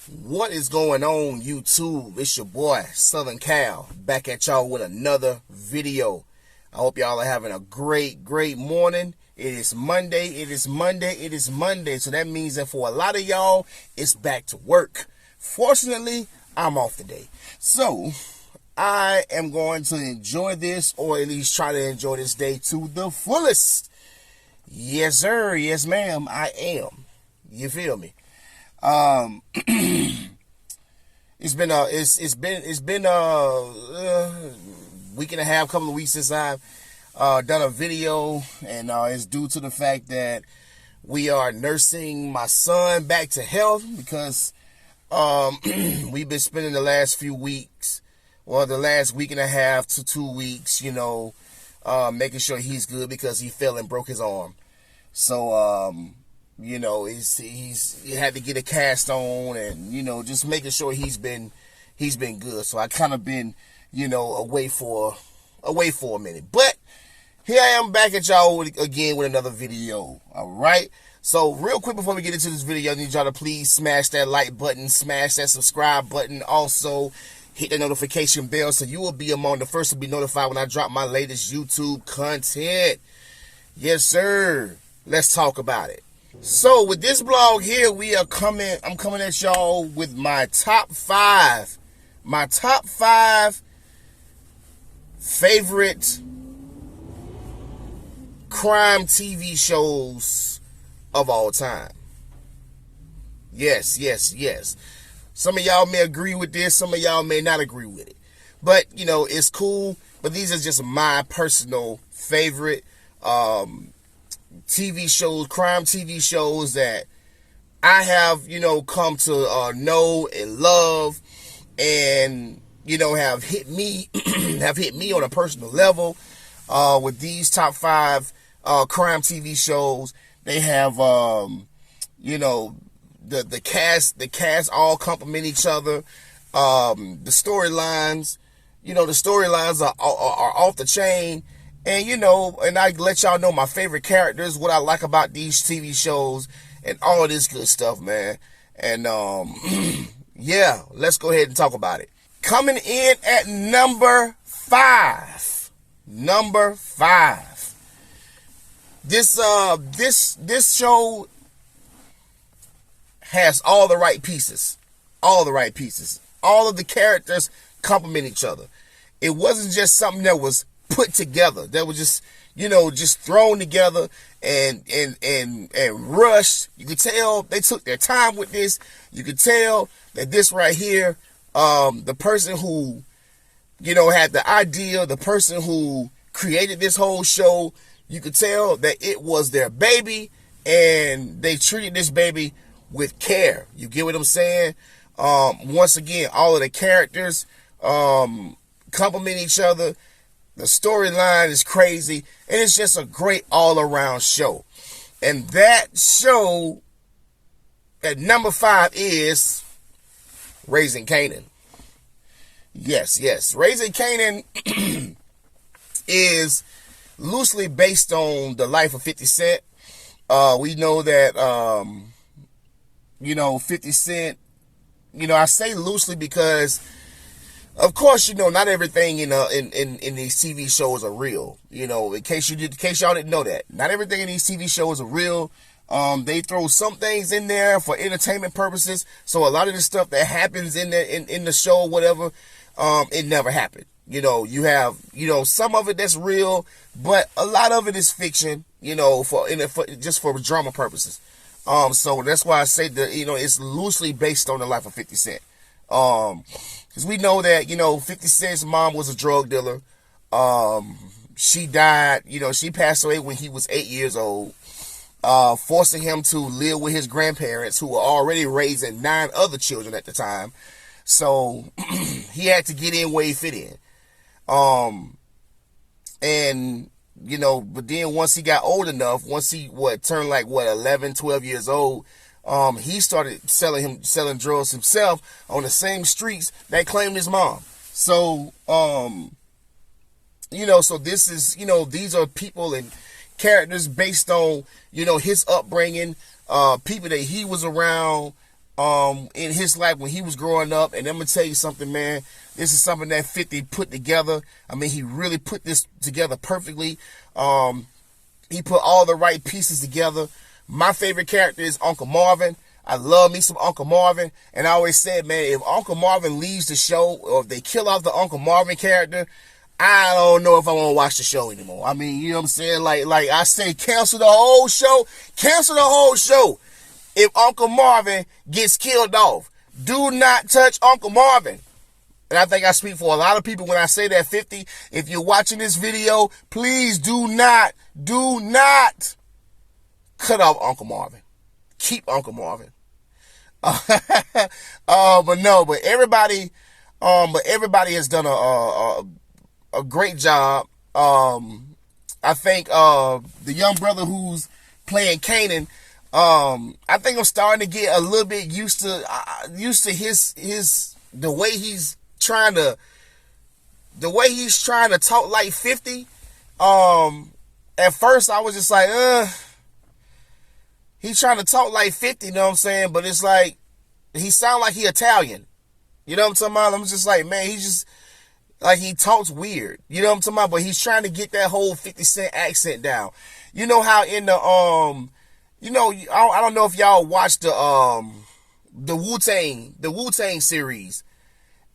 What is going on, YouTube? It's your boy Southern Cal back at y'all with another video. I hope y'all are having a great morning. It is Monday. So that means that for a lot of y'all, it's back to work. Fortunately, I'm off today. So I am going to enjoy this, or at least try to enjoy this day to the fullest. Yes, sir. Yes, ma'am. I am. You feel me? It's been a week and a half, couple of weeks since I've done a video, and it's due to the fact that we are nursing my son back to health because we've been spending the last few weeks, well, the last week and a half to 2 weeks, making sure he's good because he fell and broke his arm. So he had to get a cast on, and just making sure he's been good. So I kind of been away for a minute, but here I am back at y'all again with another video. All right. So real quick before we get into this video, I need y'all to please smash that like button, smash that subscribe button, also hit the notification bell so you will be among the first to be notified when I drop my latest YouTube content. Yes, sir. Let's talk about it. So with this blog here, I'm coming at y'all with my top five favorite crime TV shows of all time. Yes. Some of y'all may agree with this, some of y'all may not agree with it. But, it's cool. But these are just my personal favorite TV shows, crime TV shows that I have, come to know and love, and have hit me on a personal level. With these top five crime TV shows, they have the cast all complement each other. The storylines, are off the chain. And, and I let y'all know my favorite characters, what I like about these TV shows, and all this good stuff, man. And, yeah, let's go ahead and talk about it. Coming in at number five. This show has all the right pieces. All of the characters complement each other. It wasn't just something that was put together, that was just just thrown together and rushed. You could tell they took their time with this. You could tell that this right here, the person who had the idea, the person who created this whole show, you could tell that it was their baby, and they treated this baby with care. You get what I'm saying? Once again, all of the characters complement each other. The storyline is crazy, and it's just a great all-around show. And that show at number 5 is Raising Kanan. Yes. Raising Kanan is loosely based on the life of 50 Cent. We know that, 50 Cent, I say loosely because, of course, not everything in these TV shows are real. In case y'all didn't know that, not everything in these TV shows are real. They throw some things in there for entertainment purposes. So a lot of the stuff that happens in the show, whatever, it never happened. You have some of it that's real, but a lot of it is fiction. For just for drama purposes. So that's why I say that it's loosely based on the life of 50 Cent. Because we know that, 50 Cent's mom was a drug dealer. She died, she passed away when he was 8 years old, forcing him to live with his grandparents, who were already raising 9 other children at the time. So he had to get in where he fit in. But then once he got old enough, once he turned 11, 12 years old, he started selling drugs himself on the same streets that claimed his mom. So, so this is, these are people and characters based on, his upbringing, people that he was around, in his life when he was growing up. And I'm gonna tell you something, man. This is something that 50 put together. I mean, he really put this together perfectly. He put all the right pieces together. My favorite character is Uncle Marvin. I love me some Uncle Marvin. And I always said, man, if Uncle Marvin leaves the show, or if they kill off the Uncle Marvin character, I don't know if I want to watch the show anymore. I mean, you know what I'm saying? Like I say, cancel the whole show. Cancel the whole show. If Uncle Marvin gets killed off, do not touch Uncle Marvin. And I think I speak for a lot of people when I say that, 50. If you're watching this video, please do not cut off Uncle Marvin. Keep Uncle Marvin. But everybody has done a great job. I think the young brother who's playing Kanan, I think I'm starting to get a little bit used to his the way he's trying to talk like 50. At first I was just like, he's trying to talk like 50, you know what I'm saying? But it's like, he sound like he Italian. You know what I'm talking about? I'm just like, man, he just, like, he talks weird. You know what I'm talking about? But he's trying to get that whole 50 Cent accent down. You know how in the, I don't know if y'all watched the Wu-Tang series.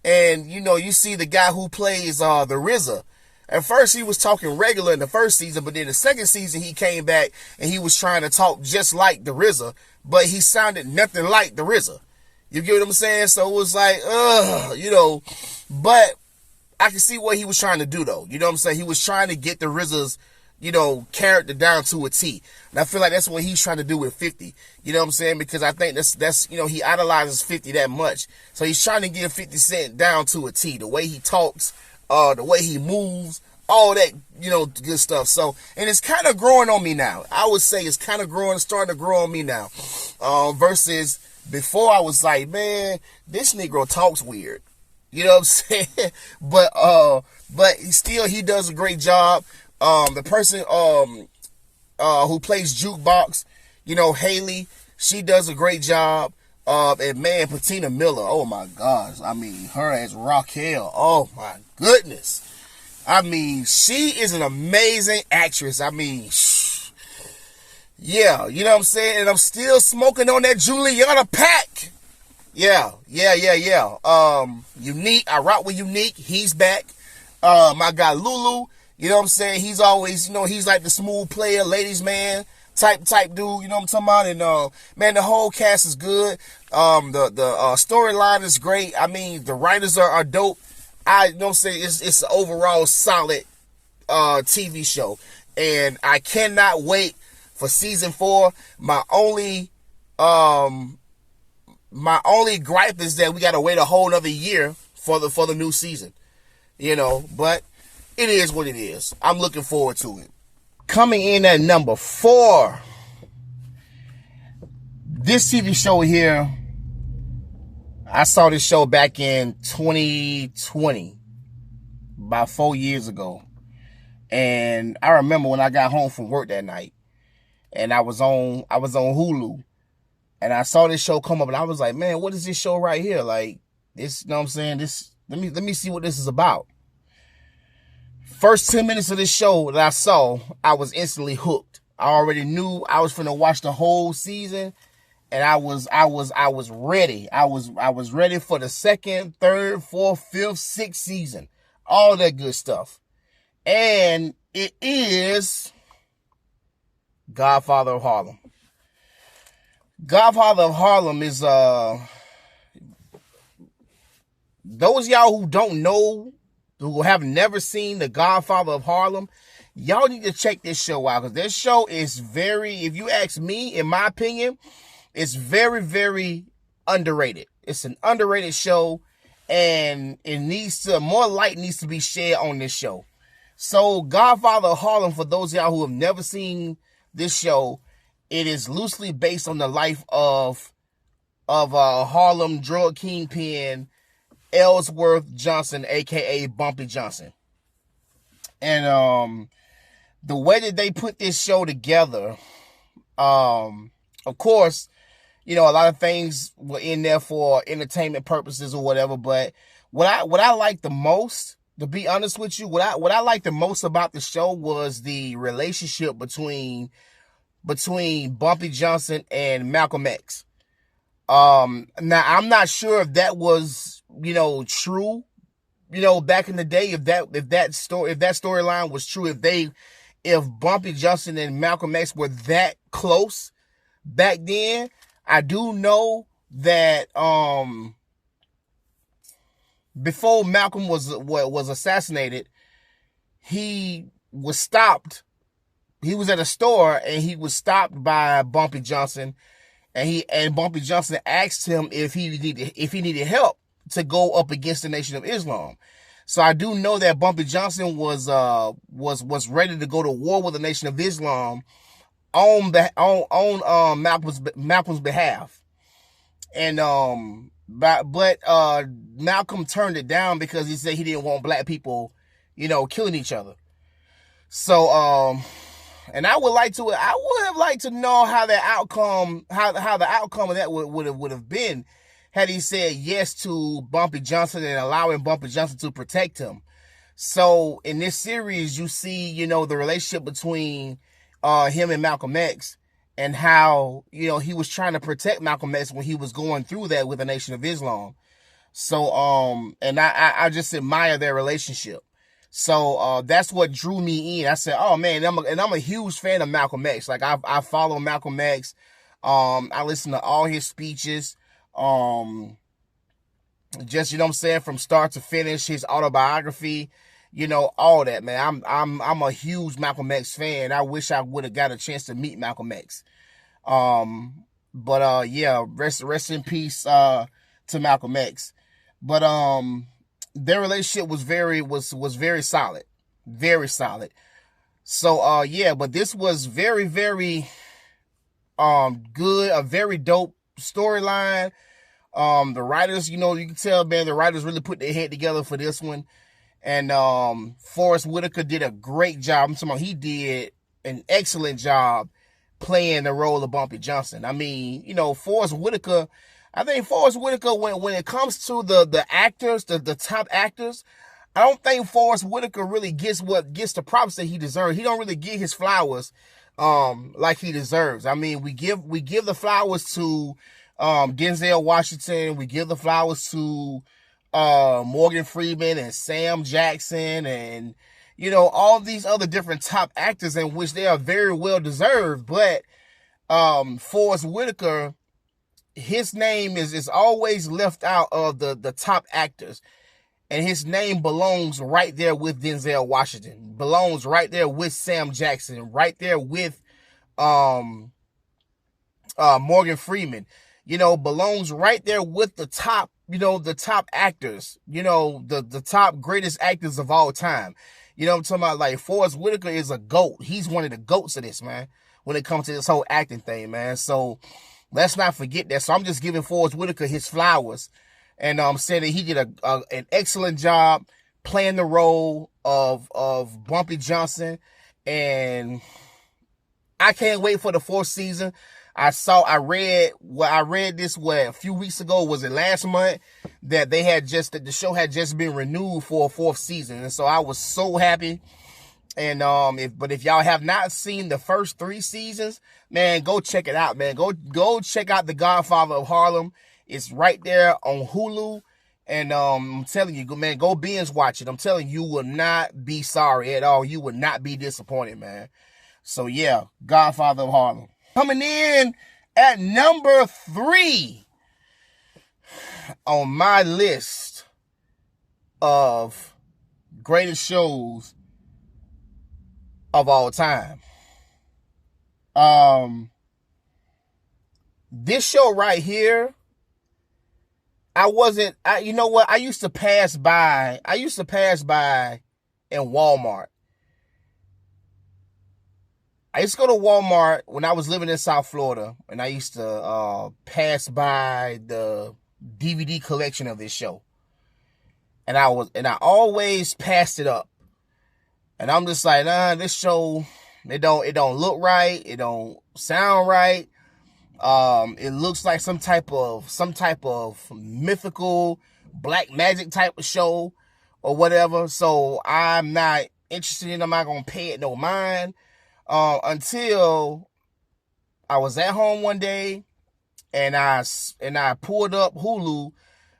And, you see the guy who plays the RZA. At first, he was talking regular in the first season, but then the second season, he came back and he was trying to talk just like the RZA, but he sounded nothing like the RZA. You get what I'm saying? So it was like, but I can see what he was trying to do, though. You know what I'm saying? He was trying to get the RZA's, character down to a T. And I feel like that's what he's trying to do with 50. You know what I'm saying? Because I think that's he idolizes 50 that much. So he's trying to get 50 Cent down to a T. The way he talks, the way he moves, all that, good stuff. So, and it's kind of growing on me now. I would say it's kind of starting to grow on me now. Versus before, I was like, man, this Negro talks weird. You know what I'm saying? but he does a great job. The person who plays Jukebox, Haley, she does a great job. And man, Patina Miller, oh my gosh. I mean, her as Raquel, oh my goodness. I mean, she is an amazing actress. I mean, yeah, you know what I'm saying? And I'm still smoking on that Juliana pack. Yeah. Unique, I rock with Unique. He's back. My guy Lulu, you know what I'm saying? He's always, he's like the smooth player, ladies man type dude, you know what I'm talking about? And man, the whole cast is good. The storyline is great. I mean, the writers are dope. You know what I'm saying? It's an overall solid TV show. And I cannot wait for season 4. My only gripe is that we gotta wait a whole other year for the new season. But it is what it is. I'm looking forward to it. Coming in at number 4, this TV show here, I saw this show back in 2020, about 4 years ago. And I remember when I got home from work that night, and I was on Hulu, and I saw this show come up, and I was like, man, what is this show right here? Like, this, you know what I'm saying? This, let me see what this is about. First 10 minutes of this show that I saw, I was instantly hooked. I already knew I was finna watch the whole season, and I was ready. I was ready for the second, third, fourth, fifth, sixth season. All that good stuff. And it is Godfather of Harlem. Godfather of Harlem is those y'all who don't know, who have never seen The Godfather of Harlem, y'all need to check this show out, because this show is very, if you ask me, in my opinion, it's very, very underrated. It's an underrated show, and more light needs to be shed on this show. So Godfather of Harlem, for those of y'all who have never seen this show, it is loosely based on the life of Harlem drug kingpin Ellsworth Johnson, aka Bumpy Johnson. And the way that they put this show together, of course, a lot of things were in there for entertainment purposes or whatever. But what I like the most, to be honest with you, what I liked the most about the show was the relationship between Bumpy Johnson and Malcolm X. Now I'm not sure if that was, true, back in the day, if that storyline was true, if Bumpy Johnson and Malcolm X were that close back then. I do know that before Malcolm was assassinated, he was stopped. He was at a store and he was stopped by Bumpy Johnson, and Bumpy Johnson asked him if he needed help to go up against the Nation of Islam. So I do know that Bumpy Johnson was ready to go to war with the Nation of Islam on Malcolm's behalf, and but Malcolm turned it down because he said he didn't want black people, killing each other. So and I would have liked to know how the outcome of that would have been had he said yes to Bumpy Johnson and allowing Bumpy Johnson to protect him. So in this series, you see, the relationship between him and Malcolm X, and how, he was trying to protect Malcolm X when he was going through that with the Nation of Islam. So, and I just admire their relationship. So, that's what drew me in. I said, oh man, I'm a huge fan of Malcolm X. Like I follow Malcolm X. I listen to all his speeches. Just, from start to finish, his autobiography, all that, man. I'm a huge Malcolm X fan. I wish I would have got a chance to meet Malcolm X. But yeah, rest in peace to Malcolm X. But their relationship was very solid. Very solid. So yeah, but this was very, very good, a very dope storyline. The writers, you can tell, man, the writers really put their head together for this one. And Forest Whitaker did a great job. I'm talking about, he did an excellent job playing the role of Bumpy Johnson. I mean, Forest Whitaker, I think Forest Whitaker, when it comes to the actors, the top actors, I don't think Forest Whitaker really gets the props that he deserves. He don't really get his flowers like he deserves. I mean, we give the flowers to Denzel Washington, we give the flowers to Morgan Freeman and Sam Jackson, and all these other different top actors, in which they are very well deserved. But Forest Whitaker, his name is always left out of the top actors, and his name belongs right there with Denzel Washington, belongs right there with Sam Jackson, right there with Morgan Freeman, belongs right there with the top, the top actors, the top greatest actors of all time. I'm talking about? Like, Forest Whitaker is a GOAT. He's one of the GOATs of this, man, when it comes to this whole acting thing, man. So let's not forget that. So I'm just giving Forest Whitaker his flowers, and saying that he did an excellent job playing the role of Bumpy Johnson, and I can't wait for the fourth season. I read this a few weeks ago, was it last month, that the show had just been renewed for a fourth season. And so I was so happy. And if y'all have not seen the first 3 seasons, man, go check it out, man. Go check out The Godfather of Harlem. It's right there on Hulu. And I'm telling you, man, go binge watch it. I'm telling you, you will not be sorry at all. You will not be disappointed, man. So yeah, Godfather of Harlem. Coming in at number 3 on my list of greatest shows of all time. This show right here, you know what? I used to pass by in Walmart. I used to go to Walmart when I was living in South Florida, and I used to pass by the DVD collection of this show. And I always passed it up. And I'm just like, this show, it don't look right, it don't sound right. It looks like some type of mythical black magic type of show or whatever. So I'm not interested in it. I'm not gonna pay it no mind until I was at home one day and I pulled up Hulu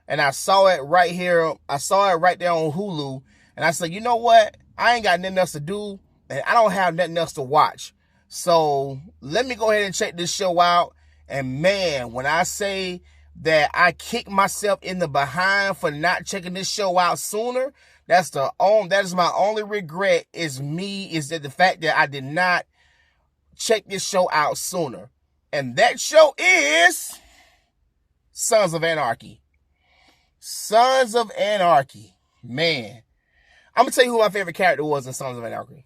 and I saw it right here. I saw it right there on Hulu, and I said, you know what? I ain't got nothing else to do, and I don't have nothing else to watch. So let me go ahead and check this show out. And man, when I say that I kick myself in the behind for not checking this show out sooner, that is my only regret is that the fact that I did not check this show out sooner. And that show is Sons of Anarchy. Sons of Anarchy. Man. I'm going to tell you who my favorite character was in Sons of Anarchy.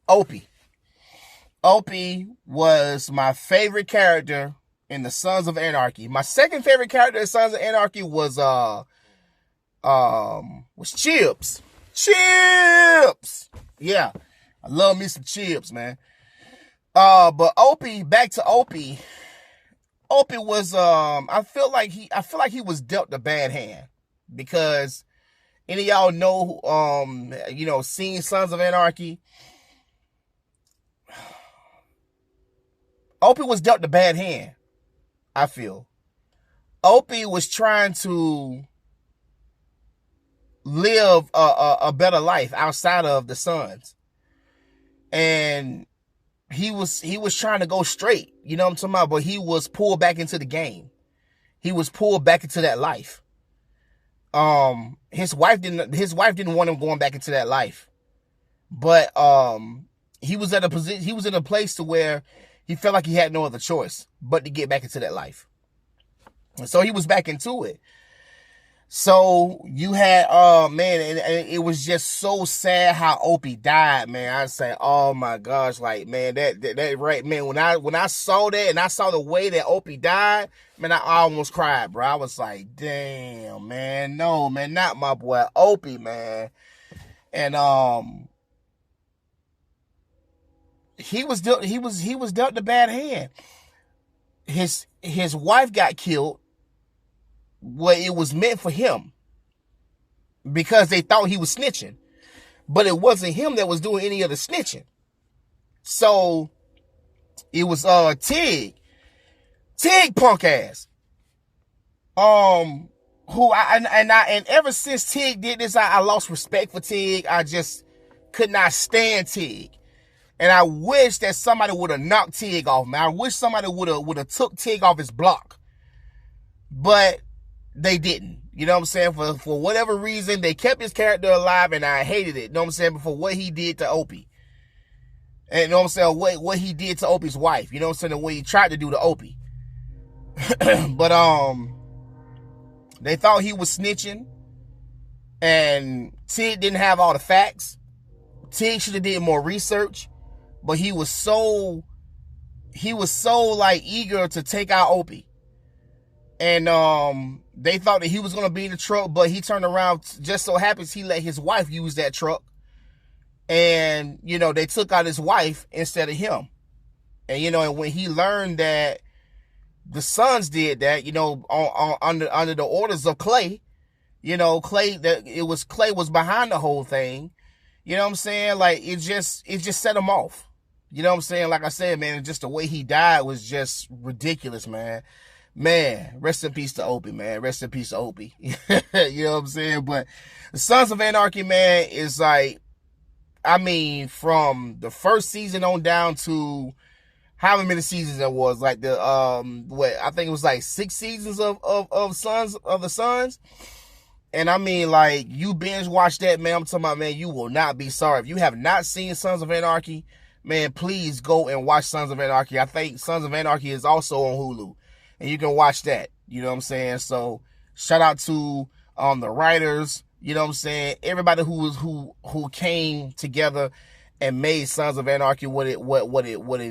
Opie. Opie was my favorite character in the Sons of Anarchy. My second favorite character in Sons of Anarchy was Chips. Chips! Yeah. I love me some Chips, man. But Opie, back to Opie. Opie was I feel like he was dealt a bad hand, because any of y'all know seeing Sons of Anarchy, Opie was dealt a bad hand, I feel. Opie was trying to live a better life outside of the Sons, and he was trying to go straight, you know what I'm talking about? But he was pulled back into the game. He was pulled back into that life. His wife didn't want him going back into that life. But he was in a place to where he felt like he had no other choice but to get back into that life. And so he was back into it. So you had, man, and it was just so sad how Opie died, man. I say, oh my gosh, like, man, that right, man. When I saw that and I saw the way that Opie died, man, I almost cried, bro. I was like, damn, man, no, man, not my boy Opie, man. And he was dealt a bad hand. His wife got killed. Well, it was meant for him, because they thought he was snitching, but it wasn't him that was doing any of the snitching. So it was Tig punk ass, and ever since Tig did this, I lost respect for Tig. I just could not stand Tig, and I wish that somebody would have knocked Tig off, man. I wish somebody would have took Tig off his block, but they didn't. You know what I'm saying? For whatever reason, they kept his character alive, and I hated it. You know what I'm saying? But for what he did to Opie. And you know what I'm saying? What he did to Opie's wife. You know what I'm saying? And what he tried to do to Opie. But they thought he was snitching, and Tig didn't have all the facts. Tig should have did more research, but he was so like eager to take out Opie. And they thought that he was going to be in the truck, but he turned around. Just so happens he let his wife use that truck. And, they took out his wife instead of him. And, and when he learned that the Sons did that, under the orders of Clay, Clay was behind the whole thing. You know what I'm saying? Like, it just set him off. You know what I'm saying? Like I said, man, just the way he died was just ridiculous, man. Man, rest in peace to Opie, man. Rest in peace to Opie. You know what I'm saying? But the Sons of Anarchy, man, is like, I mean, from the first season on down to however many seasons there was, like I think it was like 6 seasons of the Sons. And I mean, like, you binge watch that, man. I'm talking about, man, you will not be sorry. If you have not seen Sons of Anarchy, man, please go and watch Sons of Anarchy. I think Sons of Anarchy is also on Hulu. And you can watch that. You know what I'm saying? So shout out to the writers, you know what I'm saying? Everybody who came together and made Sons of Anarchy what it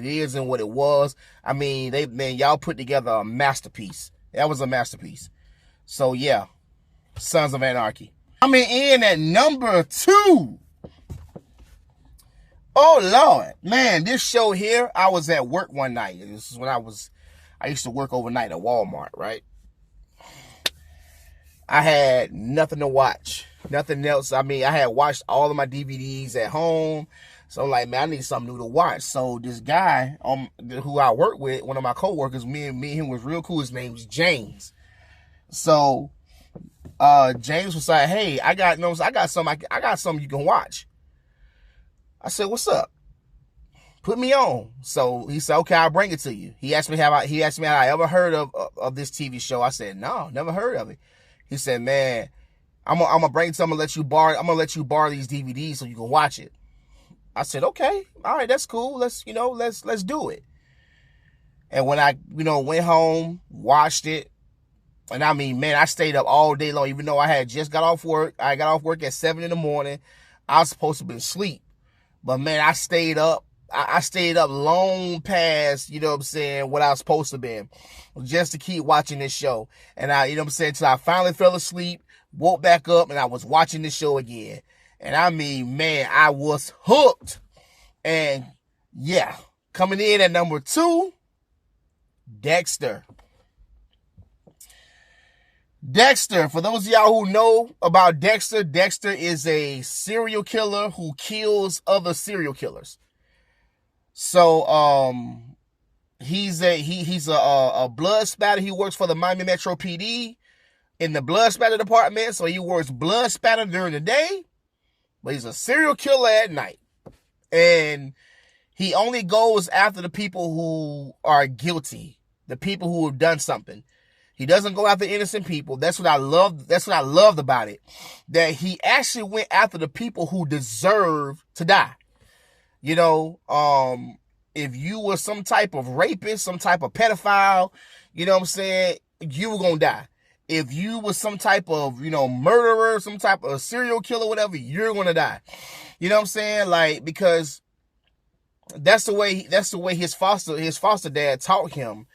is and what it was. I mean, y'all put together a masterpiece. That was a masterpiece. So yeah, Sons of Anarchy. Coming in at number 2. Oh Lord, man, this show here, I was at work one night. This is when I used to work overnight at Walmart, right? I had nothing to watch, nothing else. I mean, I had watched all of my DVDs at home. So I'm like, man, I need something new to watch. So this guy who I work with, one of my coworkers, me and him was real cool. His name was James. So James was like, hey, I got something you can watch. I said, what's up? Put me on. So he said, okay, I'll bring it to you. He asked me had I ever heard of this TV show. I said, no, never heard of it. He said, man, I'm gonna bring it to you. I'm gonna let you borrow these DVDs so you can watch it. I said, okay, all right, that's cool. Let's do it. And when I, went home, watched it, and I mean, man, I stayed up all day long, even though I had just got off work. I got off work at 7 a.m. I was supposed to be asleep. But man, I stayed up. I stayed up long past, what I was supposed to be, just to keep watching this show. And till I finally fell asleep, woke back up, and I was watching this show again. And I mean, man, I was hooked. And yeah, coming in at number 2, Dexter. Dexter, for those of y'all who know about Dexter, Dexter is a serial killer who kills other serial killers. So, he's a blood spatter. He works for the Miami Metro PD in the blood spatter department. So he works blood spatter during the day, but he's a serial killer at night. And he only goes after the people who are guilty, the people who have done something. He doesn't go after innocent people. That's what I loved. That's what I loved about it. That he actually went after the people who deserve to die. If you were some type of rapist, some type of pedophile, you were going to die. If you were some type of, murderer, some type of serial killer, whatever, you're going to die. Because that's the way his foster dad taught him.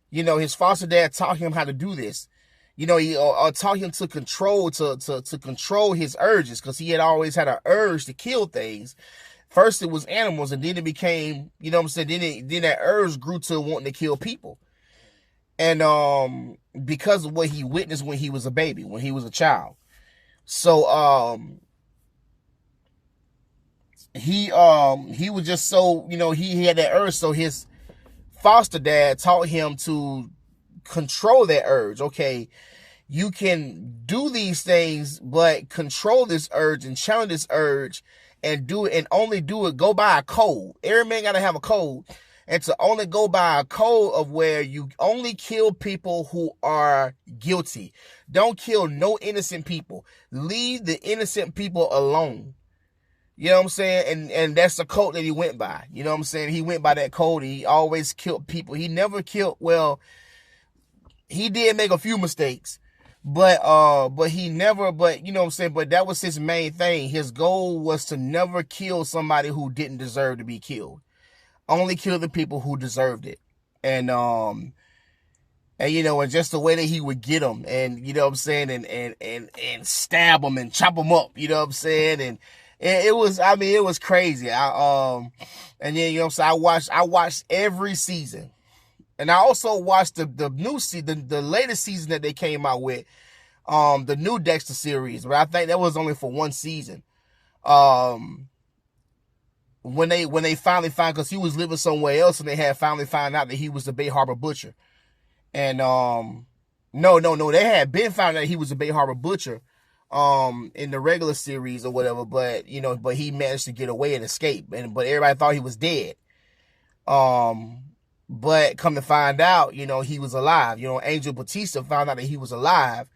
His foster dad taught him how to do this. He taught him to control his urges, because he had always had an urge to kill things. First it was animals, and then it became, then that urge grew to wanting to kill people. And because of what he witnessed when he was a baby, when he was a child. So he was just so, he had that urge. So his foster dad taught him to control that urge. Okay, you can do these things, but control this urge and challenge this urge and do it, and only do it, go by a code. Every man got to have a code. And to only go by a code of where you only kill people who are guilty. Don't kill no innocent people. Leave the innocent people alone. You know what I'm saying? And that's the code that he went by. You know what I'm saying? He went by that code. He always killed people. He never killed, well, he did make a few mistakes. But he never, you know what I'm saying? But that was his main thing. His goal was to never kill somebody who didn't deserve to be killed. Only kill the people who deserved it. And just the way that he would get them, and you know what I'm saying, and stab them and chop them up, you know what I'm saying, and it was crazy. And then I watched every season, and I also watched the new season, the latest season that they came out with, the new Dexter series, but I think that was only for one season. When they finally found, because he was living somewhere else, and they had finally found out that he was the Bay Harbor Butcher. And no, they had been found out he was the Bay Harbor Butcher in the regular series or whatever, but he managed to get away and escape, but everybody thought he was dead. But come to find out, he was alive. Angel Batista found out that he was alive,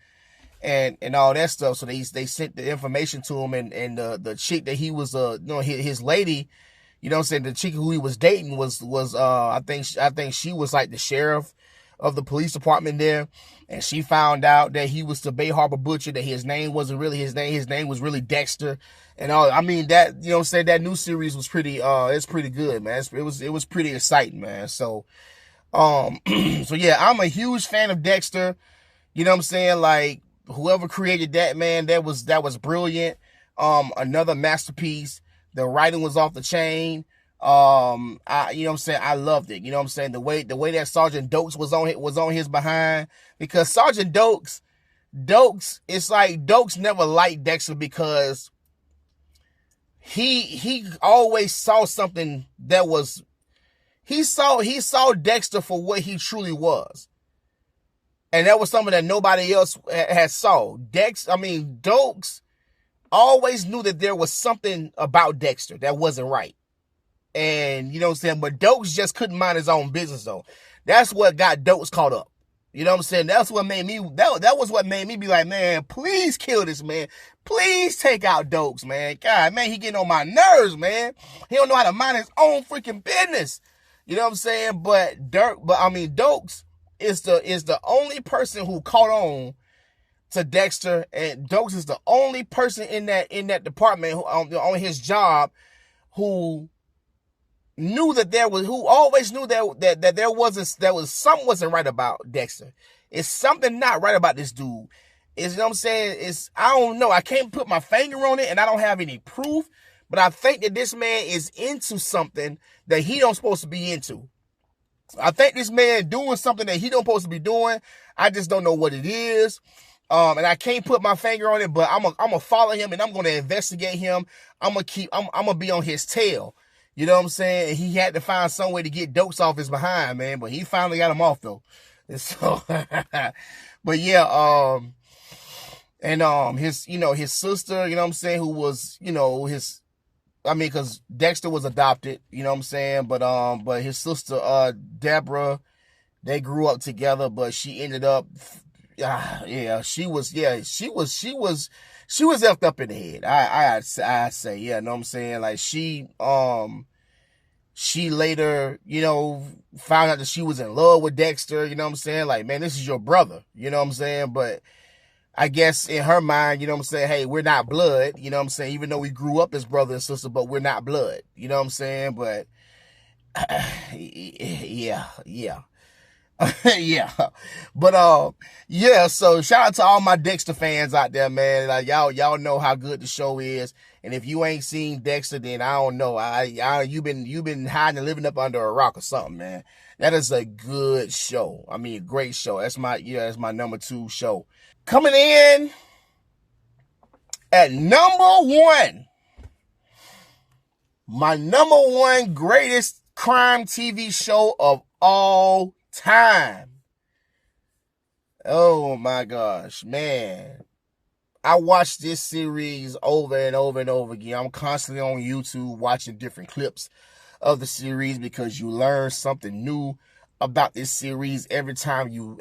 and all that stuff. So they sent the information to him, and the chick that he was his lady, the chick who he was dating was I think she was like the sheriff of the police department there, and she found out that he was the Bay Harbor Butcher, that his name wasn't really his name was really Dexter, and all. I mean, that, that new series was pretty it's pretty good, man. It was pretty exciting, man. So so yeah, I'm a huge fan of Dexter. Like, whoever created that, man, that was brilliant. Another masterpiece. The writing was off the chain. You know what I'm saying? I loved it. You know what I'm saying? The way that Sergeant Dokes was on his behind, because Sergeant Dokes, it's like Dokes never liked Dexter because he always saw something that was, he saw Dexter for what he truly was. And that was something that nobody else had saw. Dokes always knew that there was something about Dexter that wasn't right. And, you know what I'm saying? But Dokes just couldn't mind his own business, though. That's what got Dokes caught up. You know what I'm saying? That's what made me, that was what made me be like, man, please kill this man. Please take out Dokes, man. God, man, he getting on my nerves, man. He don't know how to mind his own freaking business. You know what I'm saying? But Dokes is the only person who caught on to Dexter, and Dokes is the only person in that department on his job who always knew that there was something wasn't right about Dexter. It's something not right about this dude. You know what I'm saying? I don't know. I can't put my finger on it, and I don't have any proof, but I think that this man is into something that he don't supposed to be into. I think this man doing something that he don't supposed to be doing. I just don't know what it is. And I can't put my finger on it, but I'm gonna follow him, and I'm gonna investigate him. I'm gonna be on his tail. You know what I'm saying? And he had to find some way to get Dokes off his behind, man. But he finally got him off, though. And so, but yeah, his sister, you know what I'm saying, who was, because Dexter was adopted, you know what I'm saying, but his sister, Deborah, they grew up together, but she ended up, she was effed up in the head. I say, yeah, know what I'm saying? Like she later, found out that she was in love with Dexter, you know what I'm saying? Like, man, this is your brother, you know what I'm saying? But I guess in her mind, you know what I'm saying? Hey, we're not blood, you know what I'm saying? Even though we grew up as brother and sister, but we're not blood, you know what I'm saying? But yeah. Yeah. But yeah, so shout out to all my Dexter fans out there, man. Like y'all know how good the show is. And if you ain't seen Dexter, then I don't know. You've been hiding and living up under a rock or something, man. That is a good show. I mean, a great show. That's my number 2 show. Coming in at number 1. My number 1 greatest crime TV show of all time. Oh my gosh, man. I watch this series over and over and over again. I'm constantly on YouTube watching different clips of the series because you learn something new about this series every time you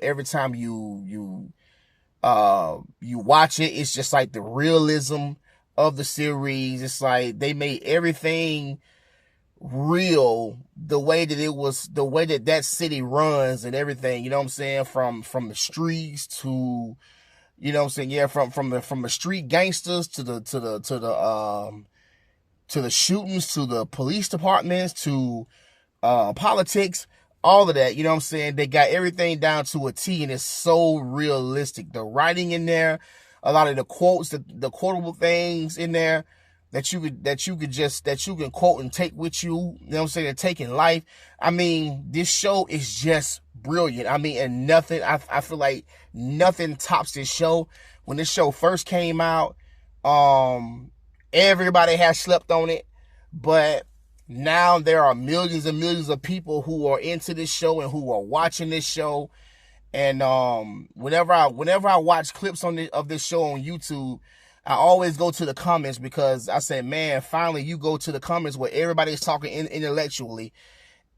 watch it. It's just like the realism of the series. It's like they made everything real, the way that city runs and everything, you know what I'm saying, from the streets to, you know what I'm saying, yeah, from the street gangsters to the shootings, to the police departments, to politics, all of that, you know what I'm saying. They got everything down to a T, and it's so realistic. The writing in there, a lot of the quotes, the quotable things in there that you can quote and take with you, you know what I'm saying, and take in life. I mean, this show is just brilliant. I mean, and nothing, I feel like nothing tops this show. When this show first came out, everybody has slept on it, but now there are millions and millions of people who are into this show and who are watching this show. And whenever I watch clips of this show on YouTube, I always go to the comments, because I say, man, finally you go to the comments where everybody is talking intellectually.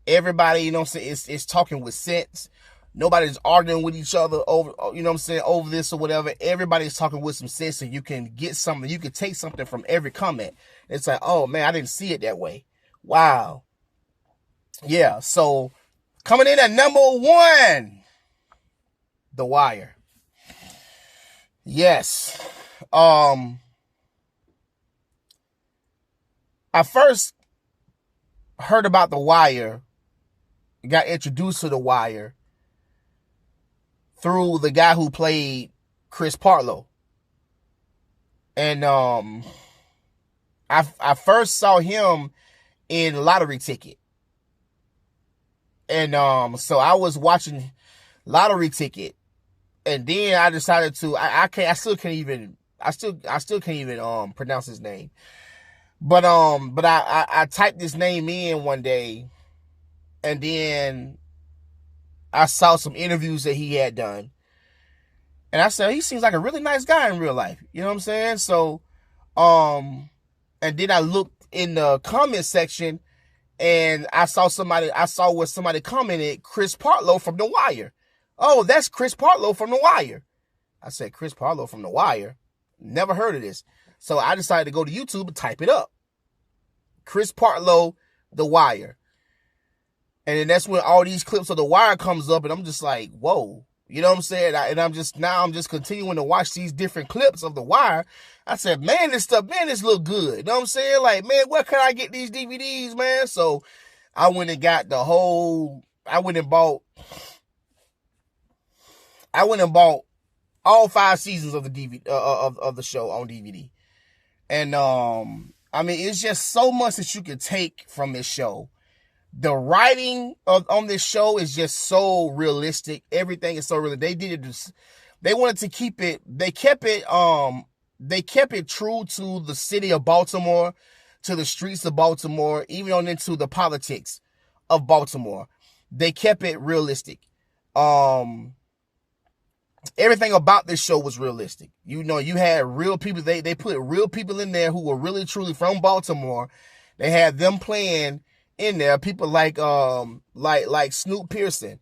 Everybody, you know what I'm saying, is talking with sense. Nobody's arguing with each other over, you know what I'm saying, over this or whatever. Everybody's talking with some sense, and you can get something. You can take something from every comment. It's like, oh man, I didn't see it that way. Wow. Yeah. So coming in at number 1, The Wire. Yes. I first heard about The Wire, got introduced to The Wire through the guy who played Chris Partlow. And I I first saw him in Lottery Ticket. And so I was watching Lottery Ticket, and then I decided to I still can't even pronounce his name. But I typed his name in one day, and then I saw some interviews that he had done. And I said, he seems like a really nice guy in real life. You know what I'm saying? So and then I looked in the comment section, and I saw where somebody commented, Chris Partlow from The Wire. Oh, that's Chris Partlow from The Wire. I said, Chris Partlow from The Wire? Never heard of this. So I decided to go to YouTube and type it up. Chris Partlow, The Wire. And then that's when all these clips of The Wire comes up, and I'm just like, whoa. You know what I'm saying? I'm just continuing to watch these different clips of The Wire. I said, man, this look good. You know what I'm saying? Like, man, where can I get these DVDs, man? So I went and bought all 5 seasons of the DVD of the show on DVD. And I mean, it's just so much that you can take from this show. The writing on this show is just so realistic. Everything is so real. They did it. They wanted to keep it. They kept it true to the city of Baltimore, to the streets of Baltimore, even on into the politics of Baltimore. They kept it realistic. Everything about this show was realistic. You know, you had real people. They put real people in there who were really truly from Baltimore. They had them playing in there. People like Snoop Pearson.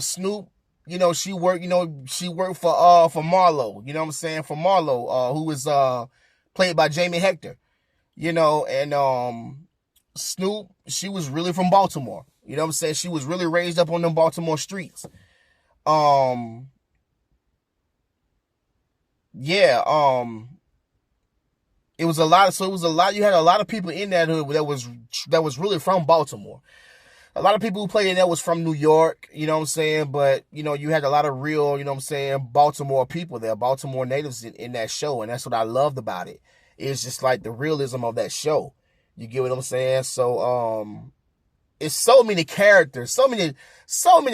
Snoop, you know, she worked for Marlo, you know what I'm saying? For Marlo, who was played by Jamie Hector. You know, and Snoop, she was really from Baltimore. You know what I'm saying? She was really raised up on them Baltimore streets. It was a lot. You had a lot of people in there that was really from Baltimore. A lot of people who played in there was from New York, you know what I'm saying? But, you know, you had a lot of real, you know what I'm saying, Baltimore people there, Baltimore natives in that show. And that's what I loved about it. It's just like the realism of that show. You get what I'm saying? So, it's so many characters, so many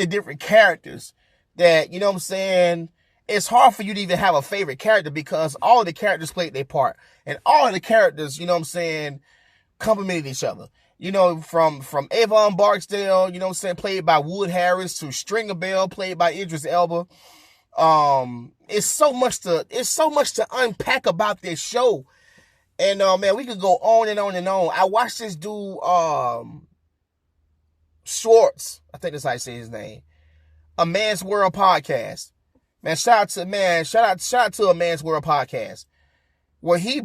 different characters that, you know what I'm saying, it's hard for you to even have a favorite character because all of the characters played their part. And all of the characters, you know what I'm saying, complemented each other. You know, from Avon Barksdale, you know what I'm saying, played by Wood Harris, to Stringer Bell, played by Idris Elba. It's so much to unpack about this show. And man, we could go on and on and on. I watched this dude, Schwartz, I think that's how I say his name. A Man's World podcast. Man, shout out to A Man's World podcast, where he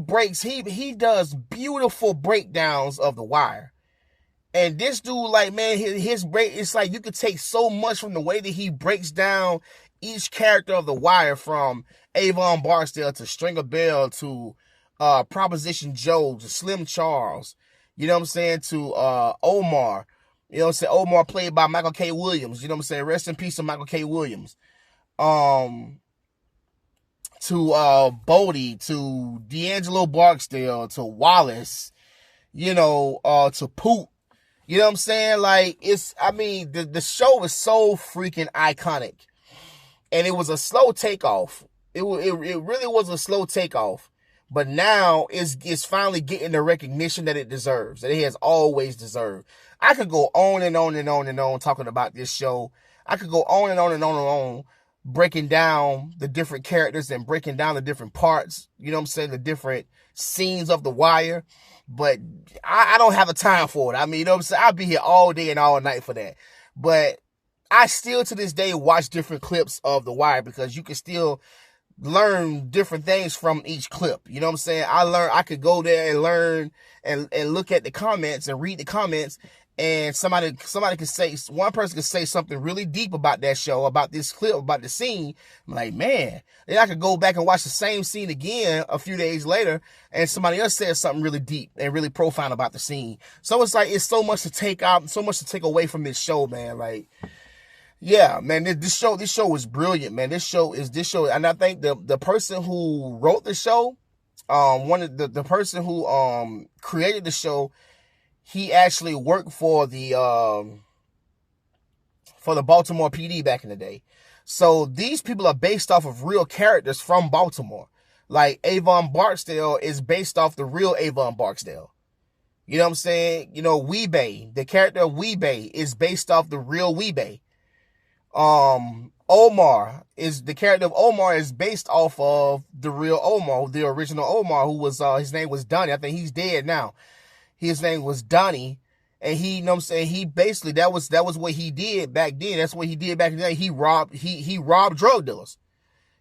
does beautiful breakdowns of The Wire. And this dude, like, man, his break, it's like you could take so much from the way that he breaks down each character of The Wire, from Avon Barksdale to Stringer Bell to Proposition Joe to Slim Charles, you know what I'm saying, to Omar, you know what I'm saying, Omar played by Michael K. Williams, you know what I'm saying, rest in peace to Michael K. Williams. To Bodie, to D'Angelo Barksdale, to Wallace, you know, to Poot. You know what I'm saying? Like, the show is so freaking iconic. And it was a slow takeoff. It really was a slow takeoff. But now it's finally getting the recognition that it deserves, that it has always deserved. I could go on and on and on and on talking about this show. I could go on and on and on and on, breaking down the different characters and breaking down the different parts, you know what I'm saying, the different scenes of The Wire. But I don't have the time for it. I mean, you know what I'm saying? I'll be here all day and all night for that. But I still, to this day, watch different clips of The Wire because you can still learn different things from each clip. You know what I'm saying? I could go there and learn and look at the comments and read the comments. And somebody could say, one person could say something really deep about that show, about this clip, about the scene. I'm like, man, then I could go back and watch the same scene again a few days later, and somebody else says something really deep and really profound about the scene. So it's like, it's so much to take out, so much to take away from this show, man. Like, yeah, man, this show was brilliant, man. This show, and I think the person who wrote the show, one of the person who created the show, he actually worked for the Baltimore PD back in the day. So these people are based off of real characters from Baltimore. Like Avon Barksdale is based off the real Avon Barksdale. You know what I'm saying? You know, Weebay, the character of Weebay is based off the real Weebay. Omar is the character of Omar is based off of the real Omar, the original Omar, who was his name was Donnie. I think he's dead now. His name was Donnie, and he, you know what I'm saying, he basically that was what he did back then. That's what he did back in the day. He robbed drug dealers.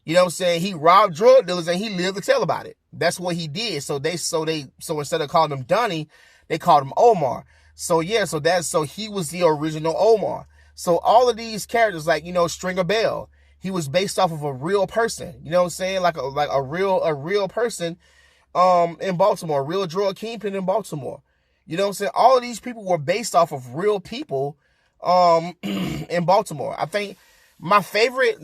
You know what I'm saying? He robbed drug dealers and he lived to tell about it. That's what he did. So instead of calling him Donnie, they called him Omar. So yeah, so he was the original Omar. So all of these characters, like, you know, Stringer Bell, he was based off of a real person. You know what I'm saying? Like a real person in Baltimore, a real drug kingpin in Baltimore. You know what I'm saying? All of these people were based off of real people in Baltimore. I think my favorite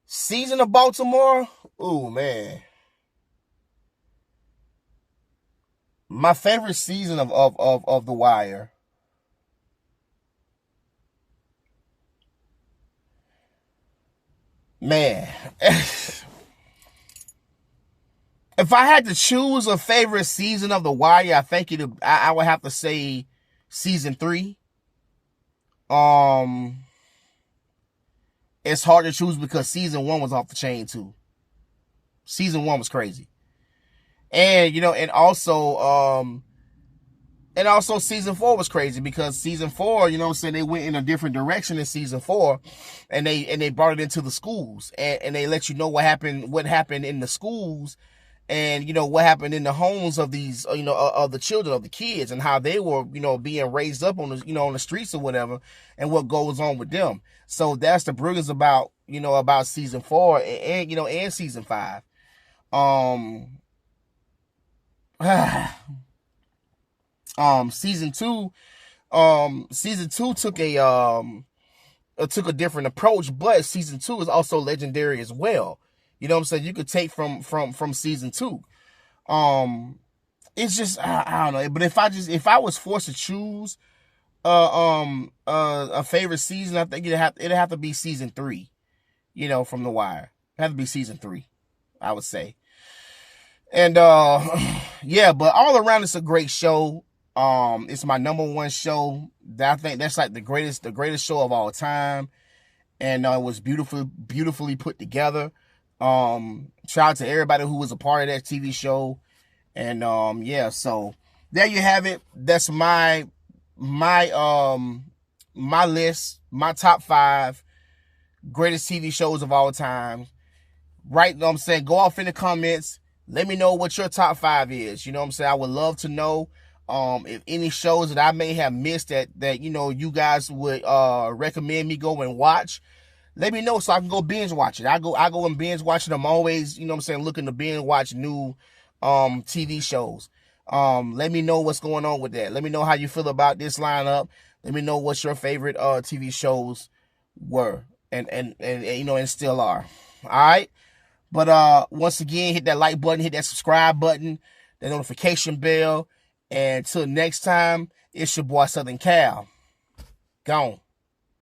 season of Baltimore, ooh man. My favorite season of The Wire. Man. If I had to choose a favorite season of The Wire, I think I would have to say season 3. It's hard to choose because season 1 was off the chain too. Season 1 was crazy. And, you know, and also season 4 was crazy because season 4, you know what I'm saying, they went in a different direction in season 4 and they brought it into the schools and they let you know what happened in the schools and, you know, what happened in the homes of these, you know, of the children, of the kids and how they were, you know, being raised up on the, you know, on the streets or whatever and what goes on with them. So that's the brilliance about, you know, about season 4 and you know, and season 5. Season 2 took a different approach, but season 2 is also legendary as well. You know what I'm saying? You could take from season 2. It's just I don't know, but if I was forced to choose a favorite season, I think it'd have to be season 3. You know, from The Wire. It'd have to be season 3, I would say. And yeah, but all around it's a great show. It's my number 1 show. I think that's like the greatest show of all time. And it was beautifully put together. Shout out to everybody who was a part of that TV show. And yeah, so there you have it. That's my list, my top 5 greatest TV shows of all time. Right, you know what I'm saying? Go off in the comments. Let me know what your top 5 is. You know what I'm saying? I would love to know if any shows that I may have missed that you know you guys would recommend me go and watch. Let me know so I can go binge watch it. I go and binge watch it. I'm always, you know what I'm saying, looking to binge watch new TV shows. Let me know what's going on with that. Let me know how you feel about this lineup. Let me know what your favorite TV shows were and you know and still are. All right? But once again, hit that like button, hit that subscribe button, that notification bell. And until next time, it's your boy Southern Cal. Gone.